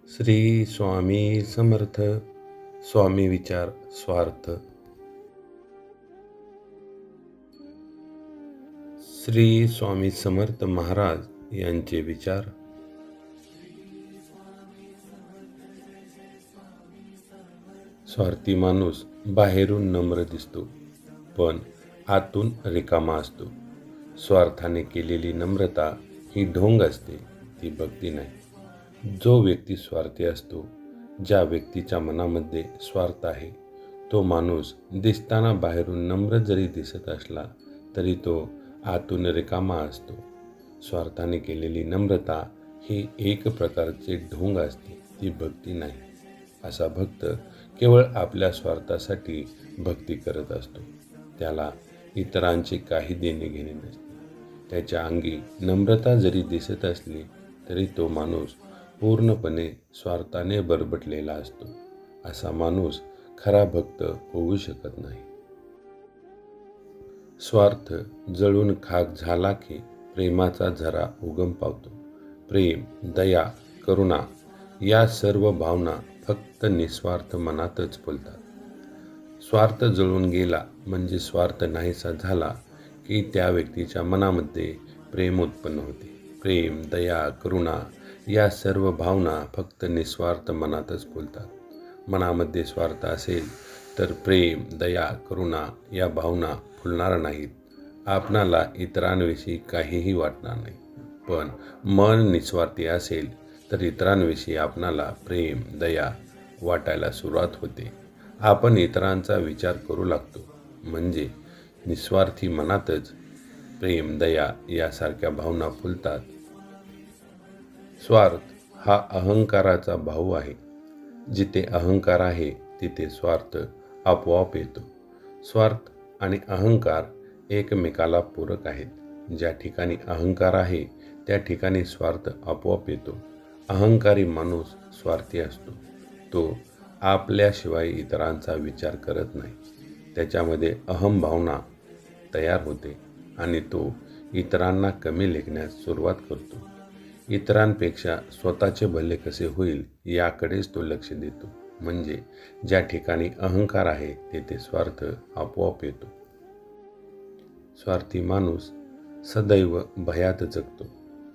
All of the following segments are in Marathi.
श्री स्वामी समर्थ. स्वामी विचार स्वार्थ. श्री स्वामी समर्थ महाराज यांचे विचार. स्वार्थी माणूस बाहेरून नम्र दिसतो, पण आतून रिकामा असतो. स्वार्थाने केलेली नम्रता ही ढोंग असते, ती भक्ती नाही. जो व्यक्ती स्वार्थी असतो, ज्या व्यक्तीच्या मनामध्ये स्वार्थ आहे, तो माणूस दिसताना बाहेरून नम्र जरी दिसत असला तरी तो आतून रिकामा असतो. स्वार्थाने केलेली नम्रता ही एक प्रकारचे ढोंग असते, ती भक्ती नाही. असा भक्त केवळ आपल्या स्वार्थासाठी भक्ती करत असतो. त्याला इतरांचे काही देणे घेणे नसते. त्याच्या अंगी नम्रता जरी दिसत असली तरी तो माणूस पूर्णपणे स्वार्थाने बरबटलेला असतो. असा माणूस खरा भक्त होऊ शकत नाही. स्वार्थ जळून खाक झाला की प्रेमाचा झरा उगम पावतो. प्रेम, दया, करुणा या सर्व भावना फक्त निस्वार्थ मनातच फुलतात. स्वार्थ जळून गेला म्हणजे स्वार्थ नाहीसा झाला की त्या व्यक्तीच्या मनामध्ये प्रेम उत्पन्न होते. प्रेम, दया, करुणा या सर्व भावना फक्त निस्वार्थ मनातच फुलतात. मनामध्ये स्वार्थ असेल तर प्रेम, दया, करुणा या भावना फुलणार नाहीत. आपणाला इतरांविषयी काहीही वाटणार नाही. पण मन निस्वार्थी असेल तर इतरांविषयी आपणाला प्रेम, दया वाटायला सुरुवात होते. आपण इतरांचा विचार करू लागतो. म्हणजे निस्वार्थी मनातच प्रेम, दया यासारख्या भावना फुलतात. स्वार्थ हा अहंकाराचा भाऊ आहे. जिथे अहंकार आहे तिथे स्वार्थ आपोआप येतो. स्वार्थ आणि अहंकार एकमेकाला पूरक आहेत. ज्या ठिकाणी अहंकार आहे त्या ठिकाणी स्वार्थ आपोआप येतो. अहंकारी माणूस स्वार्थी असतो. तो आपल्याशिवाय इतरांचा विचार करत नाही. त्याच्यामध्ये अहंभावना तयार होते आणि तो इतरांना कमी लेखण्यास सुरुवात करतो. इतरांपेक्षा स्वतःचे भले कसे होईल याकडेच तो लक्ष देतो. म्हणजे ज्या ठिकाणी अहंकार आहे तेथे स्वार्थ आपोआप येतो. स्वार्थी माणूस सदैव भयात जगतो,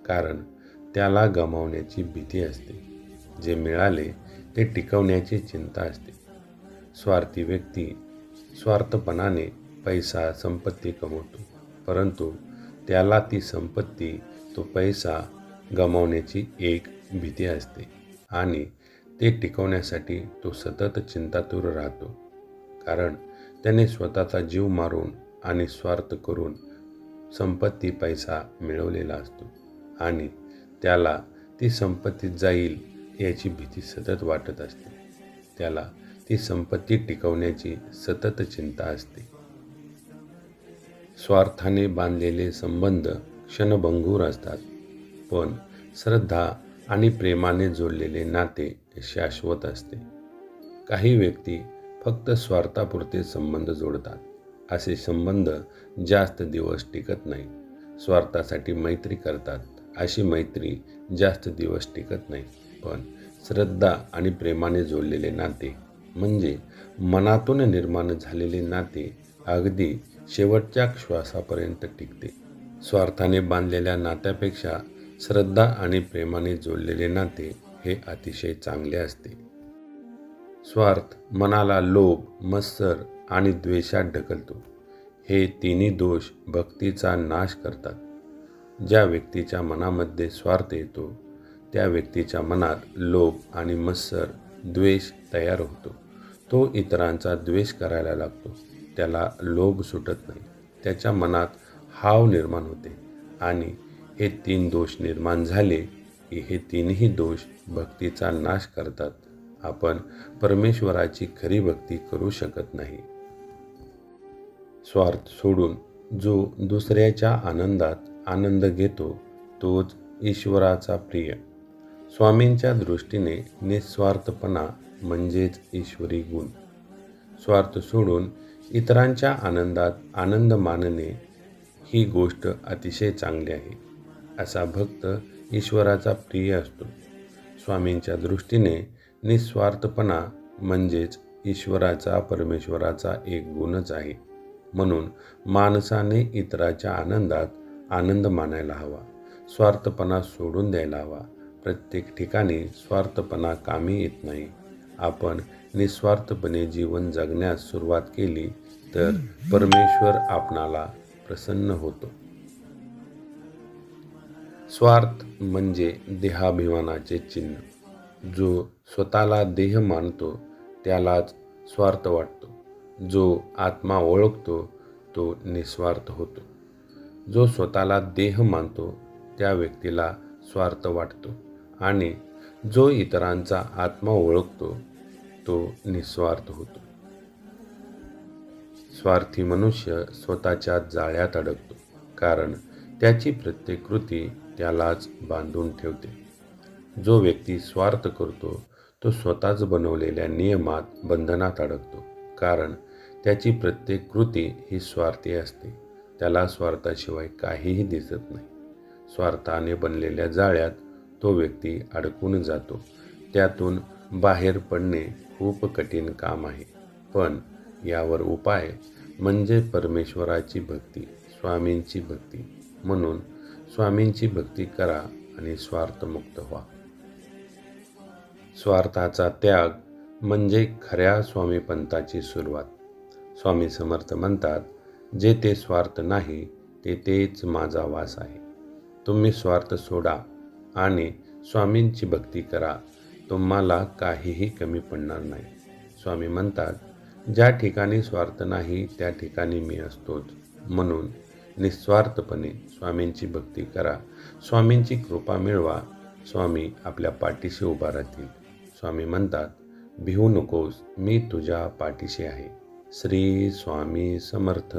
कारण त्याला गमावण्याची भीती असते. जे मिळाले ते टिकवण्याची चिंता असते. स्वार्थी व्यक्ती स्वार्थपणाने पैसा, संपत्ती कमवतो, परंतु त्याला ती संपत्ती, तो पैसा गमावण्याची एक भीती असते आणि ते टिकवण्यासाठी तो सतत चिंतातूर राहतो. कारण त्याने स्वतःचा जीव मारून आणि स्वार्थ करून संपत्ती, पैसा मिळवलेला असतो आणि त्याला ती संपत्ती जाईल याची भीती सतत वाटत असते. त्याला ती संपत्ती टिकवण्याची सतत चिंता असते. स्वार्थाने बांधलेले संबंध क्षणभंगूर असतात, पण श्रद्धा आणि प्रेमाने जोडलेले नाते शाश्वत असते. काही व्यक्ती फक्त स्वार्थापुरते संबंध जोडतात. असे संबंध जास्त दिवस टिकत नाही. स्वार्थासाठी मैत्री करतात. अशी मैत्री जास्त दिवस टिकत नाही. पण श्रद्धा आणि प्रेमाने जोडलेले नाते, म्हणजे मनातून निर्माण झालेले नाते, अगदी शेवटच्या श्वासापर्यंत टिकते. स्वार्थाने बांधलेल्या नात्यापेक्षा श्रद्धा आणि प्रेमाने जोडलेले नाते हे अतिशय चांगले असते. स्वार्थ मनाला लोभ, मत्सर आणि द्वेषात ढकलतो. हे तिन्ही दोष भक्तीचा नाश करतात. ज्या व्यक्तीच्या मनामध्ये स्वार्थ येतो त्या व्यक्तीच्या मनात लोभ आणि मत्सर, द्वेष तयार होतो. तो इतरांचा द्वेष करायला लागतो. त्याला लोभ सुटत नाही. त्याच्या मनात हाव निर्माण होते आणि हे तीन दोष निर्माण झाले की हे तीनही दोष भक्तीचा नाश करतात. आपण परमेश्वराची खरी भक्ती करू शकत नाही. स्वार्थ सोडून जो दुसऱ्याच्या आनंदात आनंद घेतो तोच ईश्वराचा प्रिय. स्वामींच्या दृष्टीने निस्वार्थपणा म्हणजेच ईश्वरी गुण. स्वार्थ सोडून इतरांच्या आनंदात आनंद मानणे ही गोष्ट अतिशय चांगली आहे. असा भक्त ईश्वराचा प्रिय असतो. स्वामींच्या दृष्टीने निस्वार्थपणा म्हणजेच ईश्वराचा, परमेश्वराचा एक गुणच आहे. म्हणून माणसाने इतराच्या आनंदात आनंद मानायला हवा, स्वार्थपणा सोडून द्यायला हवा. प्रत्येक ठिकाणी स्वार्थपणा कामी येत नाही. आपण निस्वार्थपणे जीवन जगण्यास सुरुवात केली तर परमेश्वर आपणाला प्रसन्न होतो. स्वार्थ म्हणजे देहाभिमानाचे चिन्ह. जो स्वतःला देह मानतो त्यालाच स्वार्थ वाटतो. जो आत्मा ओळखतो तो निस्वार्थ होतो. जो स्वतःला देह मानतो त्या व्यक्तीला स्वार्थ वाटतो आणि जो इतरांचा आत्मा ओळखतो तो निस्वार्थ होतो. स्वार्थी मनुष्य स्वतःच्या जाळ्यात अडकतो, कारण त्याची प्रत्येक कृती त्यालाच बांधून ठेवते. जो व्यक्ती स्वार्थ करतो तो स्वतःच बनवलेल्या नियमात, बंधनात अडकतो, कारण त्याची प्रत्येक कृती ही स्वार्थी असते. त्याला स्वार्थाशिवाय काहीही दिसत नाही. स्वार्थाने बनलेल्या जाळ्यात तो व्यक्ती अडकून जातो. त्यातून बाहेर पडणे खूप कठीण काम आहे. पण यावर उपाय म्हणजे परमेश्वराची भक्ती, स्वामींची भक्ती. म्हणून स्वामींची भक्ती करा आणि स्वार्थमुक्त व्हा. स्वार्थाचा त्याग म्हणजे खऱ्या स्वामीपंथाची सुरुवात. स्वामी समर्थ म्हणतात, जेथे स्वार्थ नाही तेथेच माझा वास आहे. तुम्ही स्वार्थ सोडा आणि स्वामींची भक्ती करा, तुम्हाला काहीही कमी पडणार नाही. स्वामी म्हणतात, ज्या ठिकाणी स्वार्थ नाही त्या ठिकाणी मी असतोच. म्हणून निस्वार्थपणे स्वामींची भक्ती करा, स्वामींची कृपा मिळवा. स्वामी आपल्या पाठीशी उभा राहतील. स्वामी म्हणतात, भिवू नकोस, मी तुझ्या पाठीशी आहे. श्री स्वामी समर्थ.